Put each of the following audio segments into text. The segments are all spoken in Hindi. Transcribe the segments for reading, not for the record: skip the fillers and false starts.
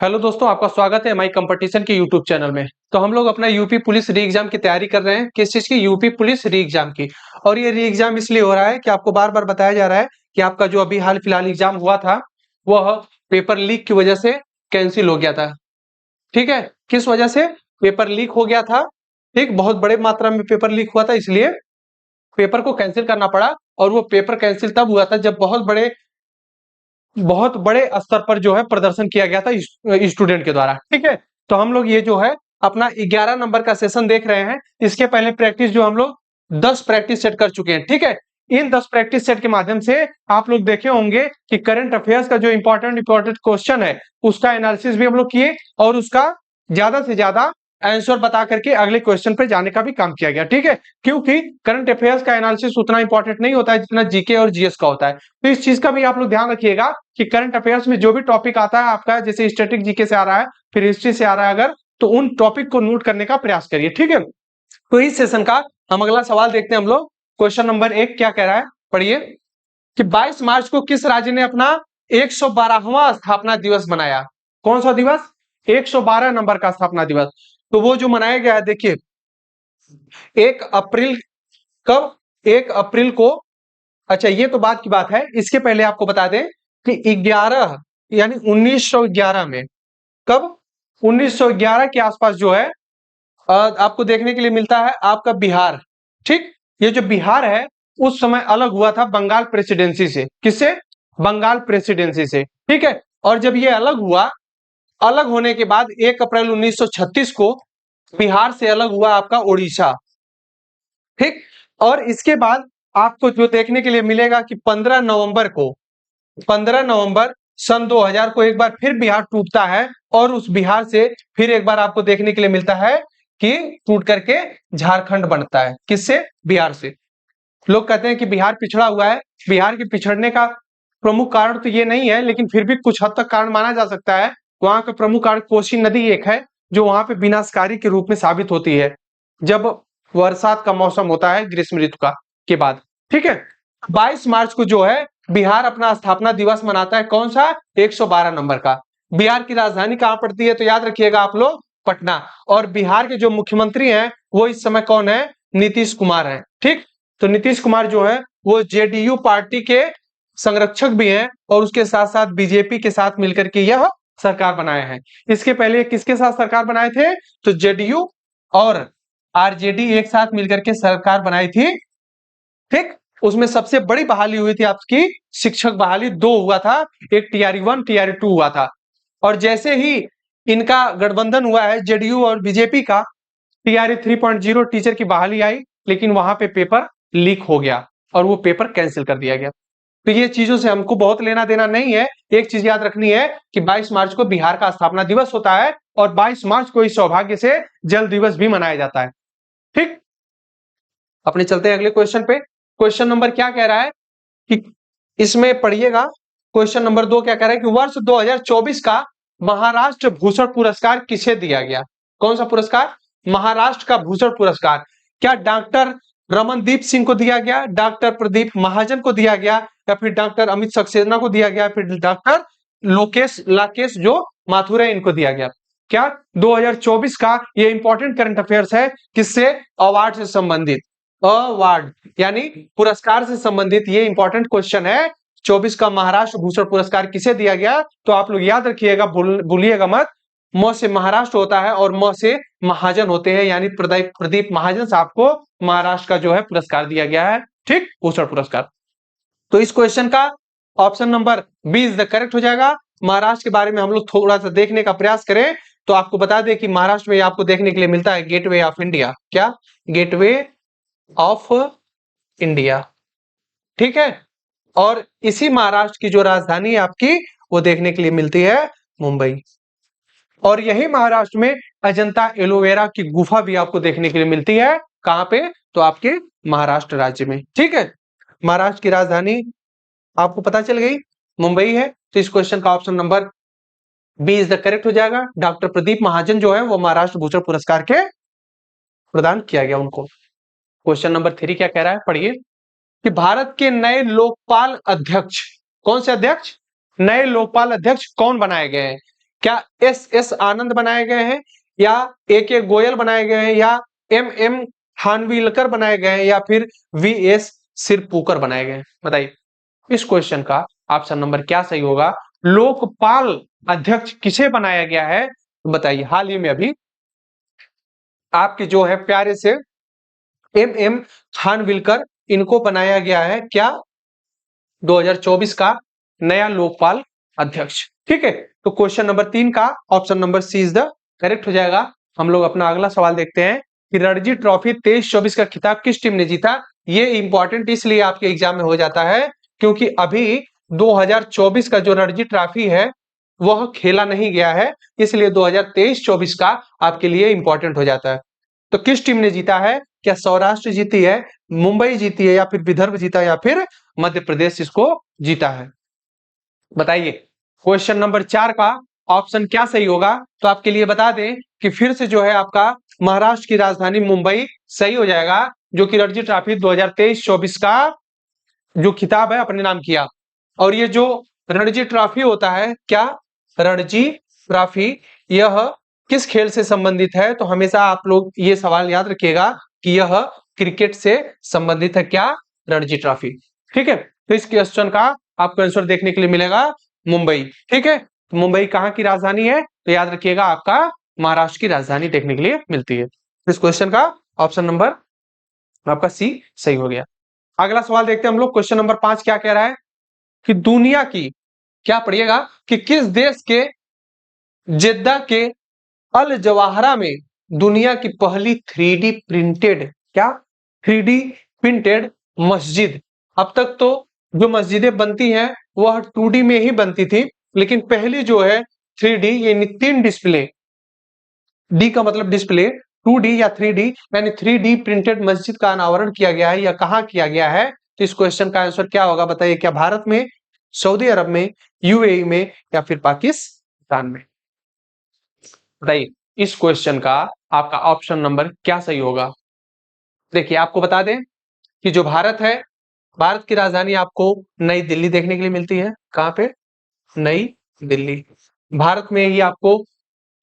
हेलो दोस्तों, आपका स्वागत है हमारी कंपटीशन के यूट्यूब चैनल में। तो हम लोग अपना यूपी पुलिस री एग्जाम की तैयारी कर रहे हैं। किस चीज की? यूपी पुलिस री एग्जाम की। और ये री एग्जाम इसलिए हो रहा है कि आपको बार बार बताया जा रहा है कि आपका जो अभी हाल फिलहाल एग्जाम हुआ था वह पेपर लीक की वजह से कैंसिल हो गया था। ठीक है, किस वजह से पेपर लीक हो गया था? ठीक, बहुत बड़े मात्रा में पेपर लीक हुआ था, इसलिए पेपर को कैंसिल करना पड़ा। और वो पेपर कैंसिल तब हुआ था जब बहुत बड़े स्तर पर जो है प्रदर्शन किया गया था स्टूडेंट के द्वारा। ठीक है, तो हम लोग ये जो है अपना 11 नंबर का सेशन देख रहे हैं। इसके पहले प्रैक्टिस जो हम लोग 10 प्रैक्टिस सेट कर चुके हैं। ठीक है, इन 10 प्रैक्टिस सेट के माध्यम से आप लोग देखे होंगे कि करंट अफेयर्स का जो इंपॉर्टेंट क्वेश्चन है उसका एनालिसिस भी हम लोग किए और उसका ज्यादा से ज्यादा आंसर बता करके अगले क्वेश्चन पे जाने का भी काम किया गया। ठीक है, क्योंकि करंट अफेयर्स का एनालिसिस उतना इंपॉर्टेंट नहीं होता है जितना जीके और जीएस का होता है। तो इस चीज का भी आप लोग ध्यान रखिएगा कि करंट अफेयर्स में जो भी टॉपिक आता है आपका, जैसे स्टैटिक जीके से आ रहा है, फिर हिस्ट्री से आ रहा है अगर, तो उन टॉपिक को नोट करने का प्रयास करिए। ठीक है, तो इस सेशन का हम अगला सवाल देखते हैं हम लोग। क्वेश्चन नंबर 1 क्या कह रहा है, पढ़िए कि 22 मार्च को किस राज्य ने अपना 112वां स्थापना दिवस मनाया? कौन सा दिवस? 112 नंबर का स्थापना दिवस। तो वो जो मनाया गया है, देखिए 1 अप्रैल, कब? 1 अप्रैल को। अच्छा, ये तो बात की बात है। इसके पहले आपको बता दें कि 11 यानी 1911 में, कब? 1911 के आसपास जो है आपको देखने के लिए मिलता है आपका बिहार। ठीक, ये जो बिहार है उस समय अलग हुआ था बंगाल प्रेसिडेंसी से। किससे? बंगाल प्रेसिडेंसी से। ठीक है, और जब ये अलग हुआ, अलग होने के बाद 1 अप्रैल 1936 को बिहार से अलग हुआ आपका उड़ीसा। ठीक, और इसके बाद आपको जो देखने के लिए मिलेगा कि 15 नवंबर सन 2000 को एक बार फिर बिहार टूटता है और उस बिहार से फिर एक बार आपको देखने के लिए मिलता है कि टूट करके झारखंड बनता है। किससे? बिहार से। लोग कहते हैं कि बिहार पिछड़ा हुआ है। बिहार के पिछड़ने का प्रमुख कारण तो ये नहीं है, लेकिन फिर भी कुछ हद तक कारण माना जा सकता है। वहां का प्रमुख कारण कोसी नदी एक है जो वहां पे विनाशकारी के रूप में साबित होती है जब बरसात का मौसम होता है ग्रीष्म ऋतु का के बाद। ठीक है, 22 मार्च को जो है बिहार अपना स्थापना दिवस मनाता है। कौन सा? 112 नंबर का। बिहार की राजधानी कहां पड़ती है? तो याद रखिएगा आप लोग, पटना। और बिहार के जो मुख्यमंत्री हैं वो इस समय कौन है? नीतीश कुमार हैं। ठीक, तो नीतीश कुमार जो है वो जेडीयू पार्टी के संरक्षक भी हैं और उसके साथ साथ बीजेपी के साथ मिलकर के यह सरकार बनाए हैं। इसके पहले किसके साथ सरकार बनाए थे? तो जेडीयू और आरजेडी एक साथ मिलकर के सरकार बनाई थी। ठीक, उसमें सबसे बड़ी बहाली हुई थी आपकी शिक्षक बहाली। 2 हुआ था, एक टीआरई 1 टीआरई 2 हुआ था। और जैसे ही इनका गठबंधन हुआ है जेडीयू और बीजेपी का, टीआरई 3.0 टीचर की बहाली आई, लेकिन वहां पे पेपर लीक हो गया और वो पेपर कैंसिल कर दिया गया। तो ये चीजों से हमको बहुत लेना देना नहीं है। एक चीज याद रखनी है कि 22 मार्च को बिहार का स्थापना दिवस होता है और 22 मार्च को इस सौभाग्य से जल दिवस भी मनाया जाता है। ठीक, अपने चलते हैं अगले क्वेश्चन पे। क्वेश्चन नंबर क्या कह रहा है कि इसमें पढ़िएगा। क्वेश्चन नंबर 2 क्या कह रहा है कि वर्ष 2024 का महाराष्ट्र भूषण पुरस्कार किसे दिया गया? कौन सा पुरस्कार? महाराष्ट्र का भूषण पुरस्कार। क्या डॉक्टर रमनदीप सिंह को दिया गया, डॉक्टर प्रदीप महाजन को दिया गया, या फिर डॉक्टर अमित सक्सेना को दिया गया, फिर डॉक्टर लोकेश लाकेश जो माथुर है इनको दिया गया? क्या 2024 का ये इंपॉर्टेंट करंट अफेयर्स है। किससे? अवार्ड से संबंधित। अवार्ड यानी पुरस्कार से संबंधित ये इंपॉर्टेंट क्वेश्चन है। 24 का महाराष्ट्र भूषण पुरस्कार किसे दिया गया? तो आप लोग याद रखिएगा, भूलिएगा मत। म से महाराष्ट्र होता है और म से महाजन होते हैं, यानी प्रदीप महाजन साहब को महाराष्ट्र का जो है पुरस्कार दिया गया है। ठीक, भूषण पुरस्कार। तो इस क्वेश्चन का option number B is the correct हो जाएगा। महाराष्ट्र के बारे में हम लोग थोड़ा सा देखने का प्रयास करें तो आपको बता दें कि महाराष्ट्र में आपको देखने के लिए मिलता है गेटवे ऑफ इंडिया। क्या? Gateway of India. ठीक है, और इसी महाराष्ट्र की जो राजधानी है आपकी वो देखने के लिए मिलती है मुंबई। और यही महाराष्ट्र में अजंता एलोवेरा की गुफा भी आपको देखने के लिए मिलती है। कहां पे? तो आपके महाराष्ट्र राज्य में। ठीक है, महाराष्ट्र की राजधानी आपको पता चल गई, मुंबई है। तो इस क्वेश्चन का option number B is the correct हो जाएगा। डॉक्टर प्रदीप महाजन जो है वो महाराष्ट्र भूषण पुरस्कार के प्रदान किया गया उनको। क्वेश्चन नंबर 3 क्या कह रहा है, पढ़िए कि भारत के नए लोकपाल अध्यक्ष, कौन से अध्यक्ष? नए लोकपाल अध्यक्ष कौन बनाए गए हैं? क्या एस आनंद बनाए गए हैं, या ए गोयल बनाए गए हैं, या एम खानविलकर बनाए गए हैं, या फिर वीएस सिरपुकर बनाए गए हैं? बताइए इस क्वेश्चन का ऑप्शन नंबर क्या सही होगा। लोकपाल अध्यक्ष किसे बनाया गया है? बताइए हाल ही में अभी आपके जो है प्यारे से एम खानविलकर, इनको बनाया गया है क्या 2024 का नया लोकपाल अध्यक्ष। ठीक है, तो क्वेश्चन नंबर 3 का option number C is the correct हो जाएगा। हम लोग अपना अगला सवाल देखते हैं कि रणजी ट्रॉफी 23-24 का खिताब किस टीम ने जीता। ये इंपॉर्टेंट इसलिए आपके एग्जाम में हो जाता है क्योंकि अभी 2024 का जो रणजी ट्रॉफी है वह खेला नहीं गया है, इसलिए 2023-24 का आपके लिए इंपॉर्टेंट हो जाता है। तो किस टीम ने जीता है? क्या सौराष्ट्र जीती है, मुंबई जीती है, या फिर विदर्भ जीता, या फिर मध्य प्रदेश इसको जीता है? बताइए क्वेश्चन नंबर 4 का ऑप्शन क्या सही होगा। तो आपके लिए बता दें कि फिर से जो है आपका महाराष्ट्र की राजधानी मुंबई सही हो जाएगा, जो कि रणजी ट्रॉफी 2023-24 का जो खिताब है अपने नाम किया। और ये जो रणजी ट्रॉफी होता है, क्या रणजी ट्रॉफी, यह किस खेल से संबंधित है? तो हमेशा आप लोग ये सवाल याद रखिएगा कि यह क्रिकेट से संबंधित है, क्या रणजी ट्रॉफी। ठीक है, तो इस क्वेश्चन का आपको आंसर देखने के लिए मिलेगा मुंबई। ठीक है, तो मुंबई कहाँ की राजधानी है? तो याद रखिएगा आपका महाराष्ट्र की राजधानी देखने के लिए मिलती है। इस क्वेश्चन का ऑप्शन नंबर आपका सी सही हो गया। अगला सवाल देखते हैं हम लोग, क्वेश्चन नंबर 5 क्या कह रहा है कि दुनिया की, क्या पढ़िएगा, कि किस देश के जेद्दा के अल जवाहरा में दुनिया की पहली 3D प्रिंटेड, क्या 3D प्रिंटेड मस्जिद। अब तक तो जो मस्जिदें बनती हैं वह 2D में ही बनती थी, लेकिन पहली जो है 3D यानी 3 डिस्प्ले, डी का मतलब डिस्प्ले, 2D या 3D यानी 3D प्रिंटेड मस्जिद का अनावरण किया गया है, या कहां किया गया है? तो इस क्वेश्चन का आंसर क्या होगा बताइए। क्या भारत में, सऊदी अरब में, यूएई में, या फिर पाकिस्तान में? बताइए इस क्वेश्चन का आपका ऑप्शन नंबर क्या सही होगा। देखिए आपको बता दें कि जो भारत है, भारत की राजधानी आपको नई दिल्ली देखने के लिए मिलती है। कहां पे? नई दिल्ली। भारत में ही आपको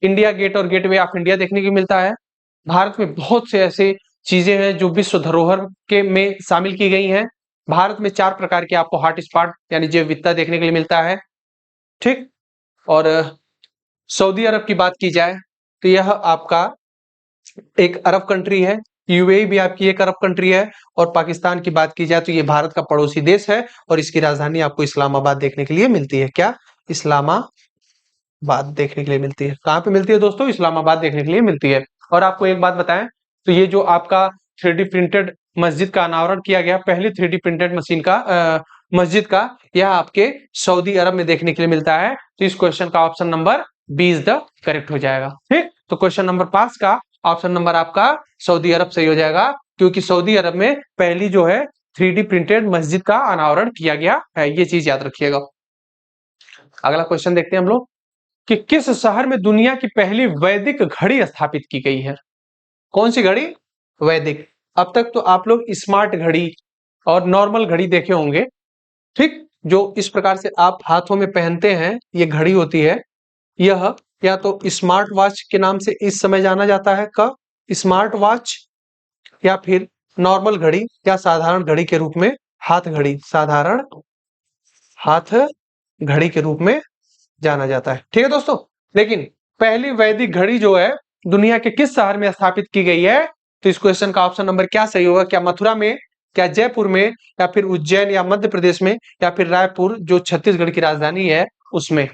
इंडिया गेट और गेटवे ऑफ इंडिया देखने को मिलता है। भारत में बहुत से ऐसे चीजें हैं जो विश्व धरोहर के में शामिल की गई हैं। भारत में 4 प्रकार के आपको हॉट स्पॉट यानी जैव विविधता देखने के लिए मिलता है। ठीक, और सऊदी अरब की बात की जाए तो यह आपका एक अरब कंट्री है, यूएई भी आपकी एक अरब कंट्री है, और पाकिस्तान की बात की जाए तो ये भारत का पड़ोसी देश है, और इसकी राजधानी आपको इस्लामाबाद देखने के लिए मिलती है। क्या? इस्लामाबाद देखने के लिए मिलती है। कहां पे मिलती है दोस्तों? इस्लामाबाद देखने के लिए मिलती है। और आपको एक बात बताएं तो ये जो आपका 3D प्रिंटेड मस्जिद का अनावरण किया गया, पहली 3D प्रिंटेड मशीन का मस्जिद का, यह आपके सऊदी अरब में देखने के लिए मिलता है। तो इस क्वेश्चन का option number B is the correct हो जाएगा। ठीक, तो क्वेश्चन नंबर 5 का ऑप्शन नंबर आपका सऊदी अरब सही हो जाएगा, क्योंकि सऊदी अरब में पहली जो है 3D प्रिंटेड मस्जिद का अनावरण किया गया है। ये चीज याद रखिएगा। अगला क्वेश्चन देखते हैं हम लोग कि किस शहर में दुनिया की पहली वैदिक घड़ी स्थापित की गई है? कौन सी घड़ी? वैदिक। अब तक तो आप लोग स्मार्ट घड़ी और नॉर्मल घड़ी देखे होंगे। ठीक, जो इस प्रकार से आप हाथों में पहनते हैं, ये घड़ी होती है। यह या तो स्मार्ट वॉच के नाम से इस समय जाना जाता है, का स्मार्ट वॉच, या फिर नॉर्मल घड़ी, या साधारण घड़ी के रूप में हाथ घड़ी, साधारण हाथ घड़ी के रूप में जाना जाता है। ठीक है दोस्तों, लेकिन पहली वैदिक घड़ी जो है दुनिया के किस शहर में स्थापित की गई है? तो इस क्वेश्चन का ऑप्शन नंबर क्या सही होगा। क्या मथुरा में, क्या जयपुर में, या फिर उज्जैन या मध्य प्रदेश में, या फिर रायपुर जो छत्तीसगढ़ की राजधानी है उसमें?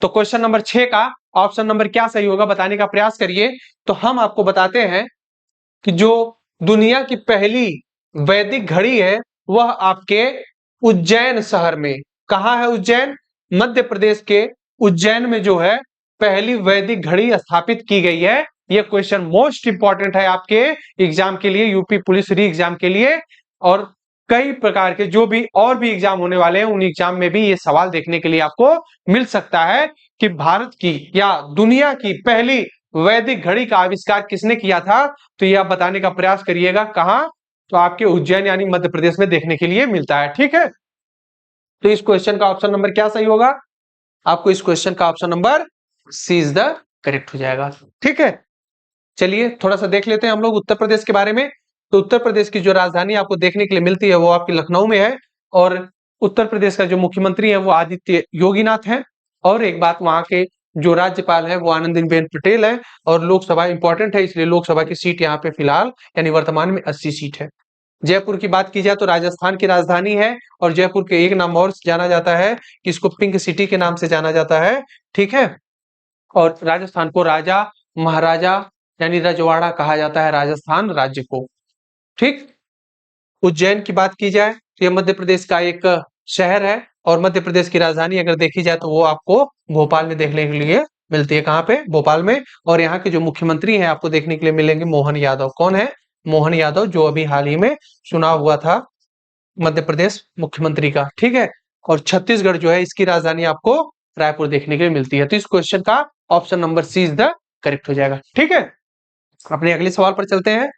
तो क्वेश्चन नंबर 6 का ऑप्शन नंबर क्या सही होगा बताने का प्रयास करिए। तो हम आपको बताते हैं कि जो दुनिया की पहली वैदिक घड़ी है वह आपके उज्जैन शहर में, कहां है? उज्जैन, मध्य प्रदेश के उज्जैन में जो है पहली वैदिक घड़ी स्थापित की गई है। यह क्वेश्चन मोस्ट इंपॉर्टेंट है आपके एग्जाम के लिए, यूपी पुलिस री एग्जाम के लिए, और कई प्रकार के जो भी और भी एग्जाम होने वाले हैं उन एग्जाम में भी ये सवाल देखने के लिए आपको मिल सकता है कि भारत की या दुनिया की पहली वैदिक घड़ी का आविष्कार किसने किया था। तो यह बताने का प्रयास करिएगा। कहां? तो आपके उज्जैन यानी मध्य प्रदेश में देखने के लिए मिलता है। ठीक है, तो इस क्वेश्चन का ऑप्शन नंबर क्या सही होगा? आपको इस क्वेश्चन का option number C is the correct हो जाएगा। ठीक है, चलिए थोड़ा सा देख लेते हैं हम लोग उत्तर प्रदेश के बारे में। तो उत्तर प्रदेश की जो राजधानी आपको देखने के लिए मिलती है वो आपकी लखनऊ में है, और उत्तर प्रदेश का जो मुख्यमंत्री है वो आदित्य योगीनाथ है। और एक बात, वहां के जो राज्यपाल है वो आनंदीबेन पटेल है। और लोकसभा इंपॉर्टेंट है, इसलिए लोकसभा की सीट यहाँ पे फिलहाल यानी वर्तमान में 80 सीट है। जयपुर की बात की जाए तो राजस्थान की राजधानी है, और जयपुर के एक नाम और जाना जाता है कि इसको पिंक सिटी के नाम से जाना जाता है। ठीक है, और राजस्थान को राजा महाराजा यानी रजवाड़ा कहा जाता है, राजस्थान राज्य को। ठीक, उज्जैन की बात की जाए तो यह मध्य प्रदेश का एक शहर है, और मध्य प्रदेश की राजधानी अगर देखी जाए तो वो आपको भोपाल में देखने के लिए मिलती है। कहाँ पे? भोपाल में। और यहाँ के जो मुख्यमंत्री हैं आपको देखने के लिए मिलेंगे मोहन यादव। कौन है? मोहन यादव, जो अभी हाल ही में चुनाव हुआ था मध्य प्रदेश मुख्यमंत्री का। ठीक है, और छत्तीसगढ़ जो है इसकी राजधानी आपको रायपुर देखने के लिए मिलती है। तो इस क्वेश्चन का option number C is the correct हो जाएगा। ठीक है, अपने अगले सवाल पर चलते हैं।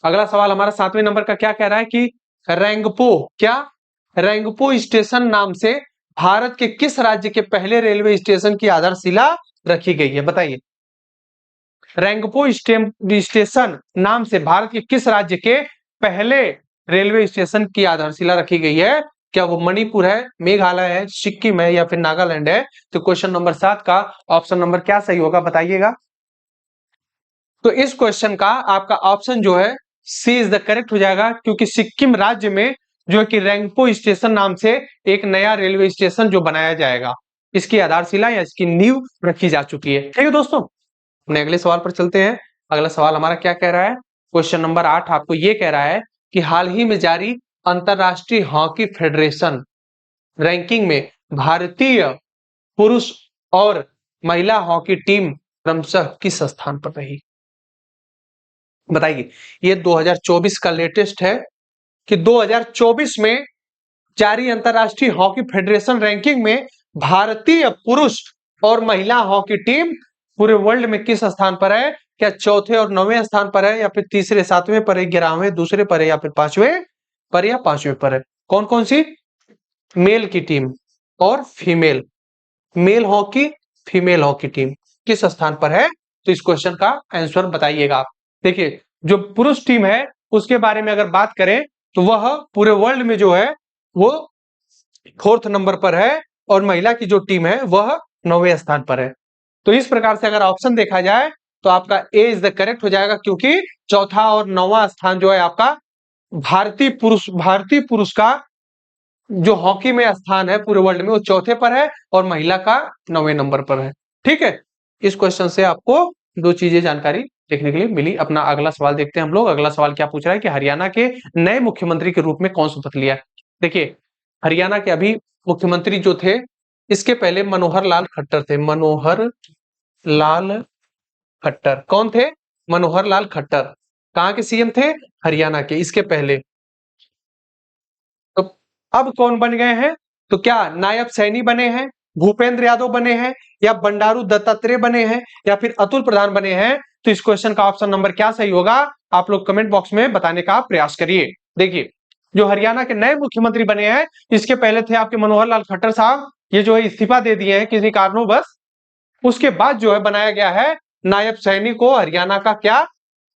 अगला सवाल हमारा 7वें नंबर का क्या कह रहा है कि रैंगपो, क्या रैंगपो स्टेशन नाम से भारत के किस राज्य के पहले रेलवे स्टेशन की आधारशिला रखी गई है? बताइए, रैंगपो स्टेशन नाम से भारत के किस राज्य के पहले रेलवे स्टेशन की आधारशिला रखी गई है? क्या वो मणिपुर है, मेघालय है, सिक्किम है, या फिर नागालैंड है? तो क्वेश्चन नंबर 7 का ऑप्शन नंबर क्या सही होगा, बताइएगा। तो इस क्वेश्चन का आपका ऑप्शन जो है सी इज द करेक्ट हो जाएगा, क्योंकि सिक्किम राज्य में जो है कि रैंगपो स्टेशन नाम से एक नया रेलवे स्टेशन जो बनाया जाएगा, इसकी आधारशिला या इसकी नींव रखी जा चुकी है। ठीक है दोस्तों, अपने अगले सवाल पर चलते हैं। अगला सवाल हमारा क्या कह रहा है? क्वेश्चन नंबर 8 आपको ये कह रहा है कि हाल ही में जारी अंतरराष्ट्रीय हॉकी फेडरेशन रैंकिंग में भारतीय पुरुष और महिला हॉकी टीम क्रमशः किस स्थान पर रही? बताइए, ये 2024 का लेटेस्ट है कि 2024 में जारी अंतरराष्ट्रीय हॉकी फेडरेशन रैंकिंग में भारतीय पुरुष और महिला हॉकी टीम पूरे वर्ल्ड में किस स्थान पर है? क्या चौथे और 9वें स्थान पर है, या फिर तीसरे 7वें पर है, 11वें दूसरे पर है, या फिर 5वें पर, या 5वें पर है? कौन कौन सी? मेल की टीम और female, male hockey female hockey team किस स्थान पर है? तो इस क्वेश्चन का आंसर बताइएगा आप। देखिए, जो पुरुष टीम है उसके बारे में अगर बात करें तो वह पूरे वर्ल्ड में जो है वो 4th नंबर पर है, और महिला की जो टीम है वह 9वें स्थान पर है। तो इस प्रकार से अगर ऑप्शन देखा जाए तो आपका ए इज द करेक्ट हो जाएगा, क्योंकि चौथा और 9वां स्थान जो है आपका भारतीय पुरुष का जो हॉकी में स्थान है पूरे वर्ल्ड में वो चौथे पर है, और महिला का 9वें नंबर पर है। ठीक है, इस क्वेश्चन से आपको दो चीजें जानकारी देखने के लिए मिली। अपना अगला सवाल देखते हैं हम लोग। अगला सवाल क्या पूछ रहा है कि हरियाणा के नए मुख्यमंत्री के रूप में कौन शपथ लिया? देखिए, हरियाणा के अभी मुख्यमंत्री जो थे, इसके पहले मनोहर लाल खट्टर थे। मनोहर लाल खट्टर कौन थे? मनोहर लाल खट्टर कहाँ के सीएम थे? हरियाणा के, इसके पहले। तो अब कौन बन गए हैं? तो क्या नायब सैनी बने हैं, भूपेंद्र यादव बने हैं, या बंडारू दत्तात्रेय बने हैं, या फिर अतुल प्रधान बने हैं? तो इस क्वेश्चन का ऑप्शन नंबर क्या सही होगा, आप लोग कमेंट बॉक्स में बताने का प्रयास करिए। देखिए, जो हरियाणा के नए मुख्यमंत्री बने हैं, इसके पहले थे आपके मनोहर लाल खट्टर साहब, ये जो है इस्तीफा दे दिए हैं किसी कारणवश। उसके बाद जो है बनाया गया है नायब सैनी को हरियाणा का क्या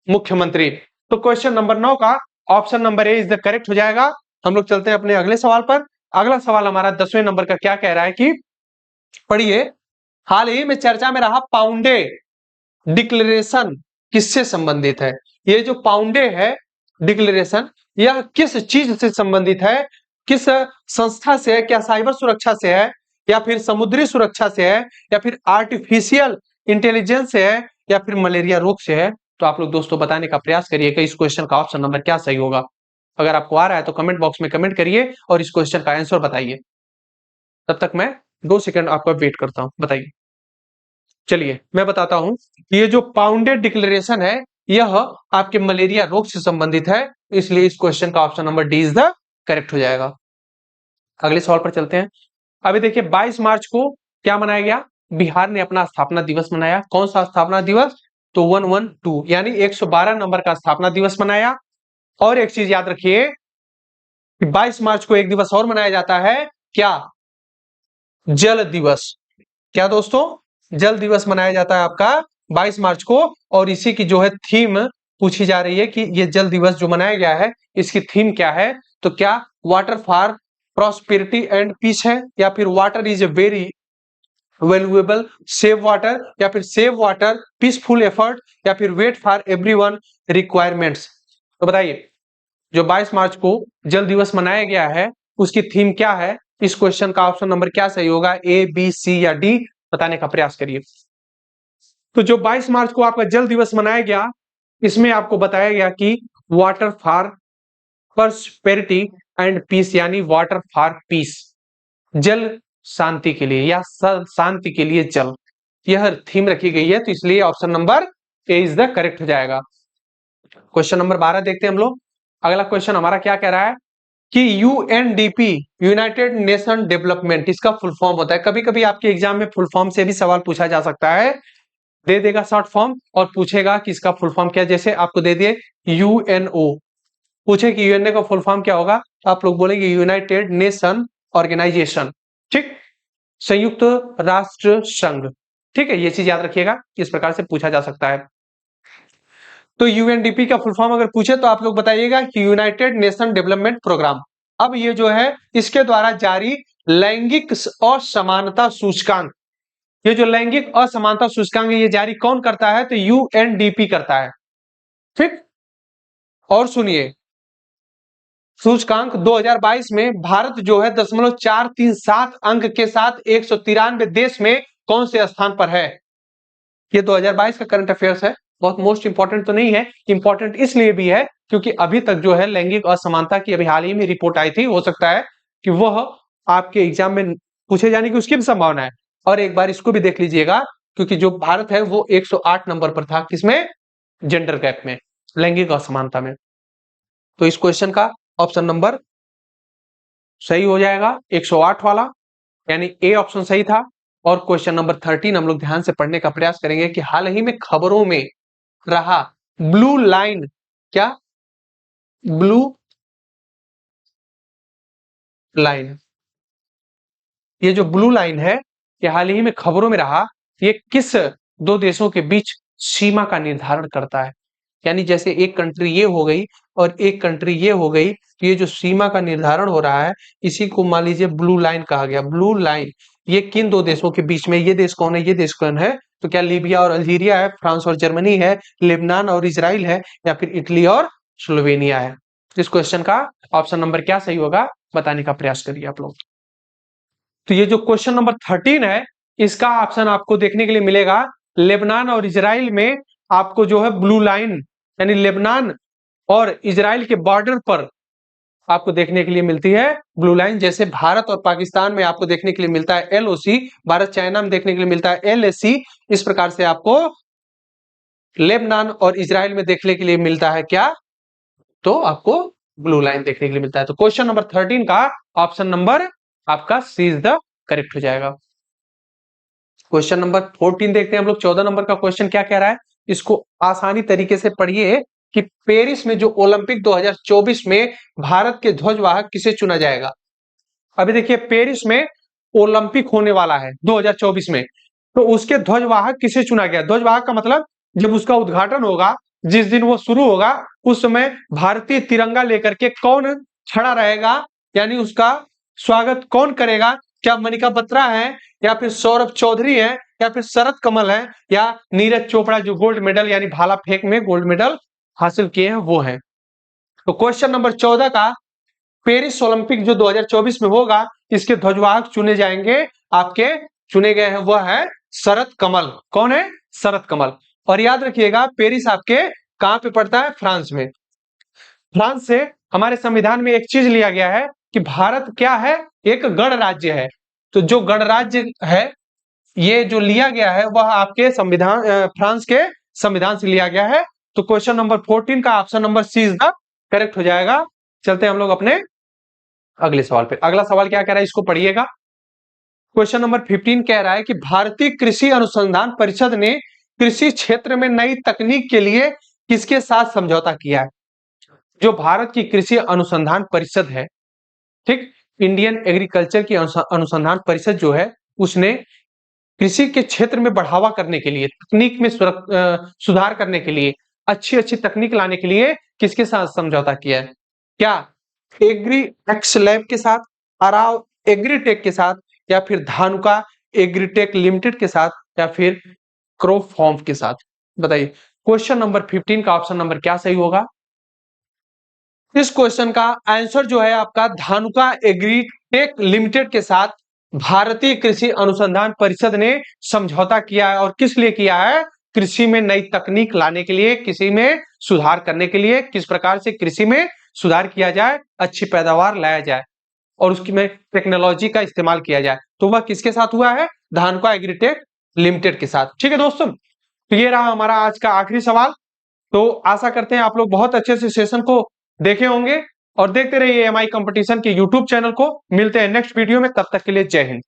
मुख्यमंत्री। तो क्वेश्चन नंबर 9 का option number A is the correct हो जाएगा। हम लोग चलते हैं अपने अगले सवाल पर। अगला सवाल हमारा 10वें नंबर का क्या कह रहा है कि पढ़िए, हाल ही में चर्चा में रहा पाउंडे डिक्लेरेशन किससे संबंधित है? ये जो पाउंडे है डिक्लेरेशन, यह किस चीज से संबंधित है? किस संस्था से है? क्या साइबर सुरक्षा से है, या फिर समुद्री सुरक्षा से है, या फिर आर्टिफिशियल इंटेलिजेंस से है, या फिर मलेरिया रोग से है? तो आप लोग दोस्तों बताने का प्रयास करिए कि इस क्वेश्चन का ऑप्शन नंबर क्या सही होगा। अगर आपको आ रहा है तो कमेंट बॉक्स में कमेंट करिए और इस क्वेश्चन का आंसर बताइए। तब तक मैं 2 सेकंड आपका वेट करता हूं, बताइए। चलिए मैं बताता हूं, ये जो पाउंडेड डिक्लेरेशन है यह आपके मलेरिया रोग से संबंधित है, इसलिए इस क्वेश्चन का option number D is the correct हो जाएगा। अगले सवाल पर चलते हैं। अभी देखिए, 22 मार्च को क्या मनाया गया? बिहार ने अपना स्थापना दिवस मनाया। कौन सा स्थापना दिवस? तो 112 यानी 112 नंबर का स्थापना दिवस मनाया। और एक चीज याद रखिए कि 22 मार्च को एक दिवस और मनाया जाता है, क्या? जल दिवस। क्या दोस्तों, जल दिवस मनाया जाता है आपका 22 मार्च को, और इसी की जो है थीम पूछी जा रही है कि ये जल दिवस जो मनाया गया है इसकी थीम क्या है। तो क्या water for prosperity and peace है, या फिर water is a very valuable, save water, या फिर सेव वाटर, पीसफुल एफर्ट, या फिर वेट फॉर एवरीवन रिक्वायरमेंट्स। तो बताइए, जो 22 मार्च को जल दिवस मनाया गया है उसकी थीम क्या है। इस क्वेश्चन का ऑप्शन नंबर क्या सही होगा, ए, बी, सी या डी, बताने का प्रयास करिए। तो जो 22 मार्च को आपका जल दिवस मनाया गया, इसमें आपको बताया गया कि water for prosperity and peace, यानी वाटर फॉर पीस, जल शांति के लिए या शांति के लिए जल, यह थीम रखी गई है। तो इसलिए option number A is the correct हो जाएगा। क्वेश्चन नंबर 12 देखते हैं हम लोग। अगला क्वेश्चन हमारा क्या कह रहा है कि यूएनडीपी, यूनाइटेड नेशन डेवलपमेंट, इसका फुल फॉर्म होता है। कभी कभी आपके एग्जाम में फुल फॉर्म से भी सवाल पूछा जा सकता है, दे देगा शॉर्ट फॉर्म और पूछेगा कि इसका फुल फॉर्म क्या है। जैसे आपको दे दिए यूएनओ, पूछे कि यूएनए का फुल फॉर्म क्या होगा, आप लोग बोलेंगे यूनाइटेड नेशन ऑर्गेनाइजेशन, ठीक, संयुक्त राष्ट्र संघ। ठीक है, ये चीज याद रखिएगा, इस प्रकार से पूछा जा सकता है। तो यूएनडीपी का फुल फॉर्म अगर पूछे तो आप लोग बताइएगा कि यूनाइटेड नेशन डेवलपमेंट प्रोग्राम। अब ये जो है इसके द्वारा जारी लैंगिक असमानता सूचकांक, ये जो लैंगिक असमानता सूचकांक ये जारी कौन करता है, तो यूएनडीपी करता है। ठीक, और सुनिए, सूचकांक 2022 में भारत जो है 0.437 अंक के साथ 193 देश में कौन से स्थान पर है। ये 2022 का करंट अफेयर्स है, बहुत मोस्ट इंपॉर्टेंट तो नहीं है, इंपॉर्टेंट इसलिए भी है क्योंकि अभी तक जो है लैंगिक असमानता की अभी हाल ही में रिपोर्ट आई थी, हो सकता है कि वह आपके एग्जाम में पूछे जाने की उसकी भी संभावना है। और एक बार इसको भी देख लीजिएगा, क्योंकि जो भारत है वो 108 नंबर पर था, किसमें, जेंडर गैप में, लैंगिक असमानता में। तो इस क्वेश्चन का ऑप्शन नंबर सही हो जाएगा 108 वाला, यानी ए ऑप्शन सही था। और क्वेश्चन नंबर 13 हम लोग ध्यान से पढ़ने का प्रयास करेंगे कि हाल ही में खबरों में रहा ब्लू लाइन, क्या, ब्लू लाइन, ये जो ब्लू लाइन है ये हाल ही में खबरों में रहा, ये किस दो देशों के बीच सीमा का निर्धारण करता है। यानी जैसे एक कंट्री ये हो गई और एक कंट्री ये हो गई, तो ये जो सीमा का निर्धारण हो रहा है इसी को मान लीजिए ब्लू लाइन कहा गया। ब्लू लाइन ये किन दो देशों के बीच में, ये देश कौन है, ये देश कौन है, तो क्या लीबिया और अल्जीरिया है, फ्रांस और जर्मनी है, लेबनान और इजराइल है, या फिर इटली और स्लोवेनिया है। इस क्वेश्चन का ऑप्शन नंबर क्या सही होगा, बताने का प्रयास करिए आप लोग। तो ये जो क्वेश्चन नंबर 13 है इसका ऑप्शन आपको देखने के लिए मिलेगा लेबनान और इजराइल में, आपको जो है ब्लू लाइन यानी लेबनान और इजराइल के बॉर्डर पर आपको देखने के लिए मिलती है ब्लू लाइन। जैसे भारत और पाकिस्तान में आपको देखने के लिए मिलता है एलओसी, भारत चाइना में देखने के लिए मिलता है एलएसी, इस प्रकार से आपको लेबनान और इजराइल में देखने के लिए मिलता है क्या, तो आपको ब्लू लाइन देखने के लिए मिलता है। तो क्वेश्चन नंबर 13 का ऑप्शन नंबर आपका सी इज द करेक्ट हो जाएगा। क्वेश्चन नंबर 14 देखते हैं हम लोग। 14 नंबर का क्वेश्चन क्या कह रहा है, इसको आसानी तरीके से पढ़िए कि पेरिस में जो ओलंपिक 2024 में भारत के ध्वजवाहक किसे चुना जाएगा। अभी देखिए पेरिस में ओलंपिक होने वाला है 2024 में, तो उसके ध्वजवाहक किसे चुना गया। ध्वजवाहक का मतलब जब उसका उद्घाटन होगा, जिस दिन वो शुरू होगा, उस समय भारतीय तिरंगा लेकर के कौन खड़ा रहेगा, यानी उसका स्वागत कौन करेगा। क्या मनिका बत्रा है, या फिर सौरभ चौधरी है, या फिर शरद कमल है, या नीरज चोपड़ा जो गोल्ड मेडल यानी भाला फेंक में गोल्ड मेडल हासिल किए हैं वो है। तो क्वेश्चन नंबर 14 का पेरिस ओलंपिक जो 2024 में होगा इसके ध्वजवाहक चुने जाएंगे, आपके चुने गए हैं वह है शरद कमल। कौन है, शरद कमल। और याद रखिएगा पेरिस आपके कहां पे पड़ता है, फ्रांस में। फ्रांस से हमारे संविधान में एक चीज लिया गया है कि भारत क्या है, एक गणराज्य है। तो जो गणराज्य है ये जो लिया गया है वह आपके संविधान फ्रांस के संविधान से लिया गया है। तो क्वेश्चन नंबर 14 का option number C is the correct हो जाएगा। चलते हैं हम लोग अपने अगले सवाल पे। अगला सवाल क्या कह रहा है, इसको पढ़िएगा। क्वेश्चन नंबर 15 कह रहा है कि भारतीय कृषि अनुसंधान परिषद ने कृषि क्षेत्र में नई तकनीक के लिए किसके साथ समझौता किया है। जो भारत की कृषि अनुसंधान परिषद है, ठीक, इंडियन एग्रीकल्चर की अनुसंधान परिषद जो है उसने कृषि के क्षेत्र में बढ़ावा करने के लिए, तकनीक में सुधार करने के लिए, अच्छी अच्छी तकनीक लाने के लिए किसके साथ समझौता किया है? क्या एग्री एक्स लैब के साथ, अराव एग्रीटेक के साथ, या फिर धानुका एग्रीटेक लिमिटेड के साथ, या फिर क्रॉप फार्म के साथ? बताइए क्वेश्चन नंबर 15 का ऑप्शन नंबर क्या सही होगा? इस क्वेश्चन का आंसर जो है आपका धानुका एग्रीटेक लिमिटेड के साथ भारतीय कृषि अनुसंधान परिषद ने समझौता किया है। और किस लिए किया है? कृषि में नई तकनीक लाने के लिए, कृषि में सुधार करने के लिए, किस प्रकार से कृषि में सुधार किया जाए, अच्छी पैदावार लाया जाए और उसकी में टेक्नोलॉजी का इस्तेमाल किया जाए। तो वह किसके साथ हुआ है? धानुका एग्रीटेक लिमिटेड के साथ। ठीक है दोस्तों, तो ये रहा हमारा आज का आखिरी सवाल। तो आशा करते हैं आप लोग बहुत अच्छे से सेशन को देखे होंगे और देखते रहिए एमआई कंपटीशन के यूट्यूब चैनल को। मिलते हैं नेक्स्ट वीडियो में, तब तक के लिए जय हिंद।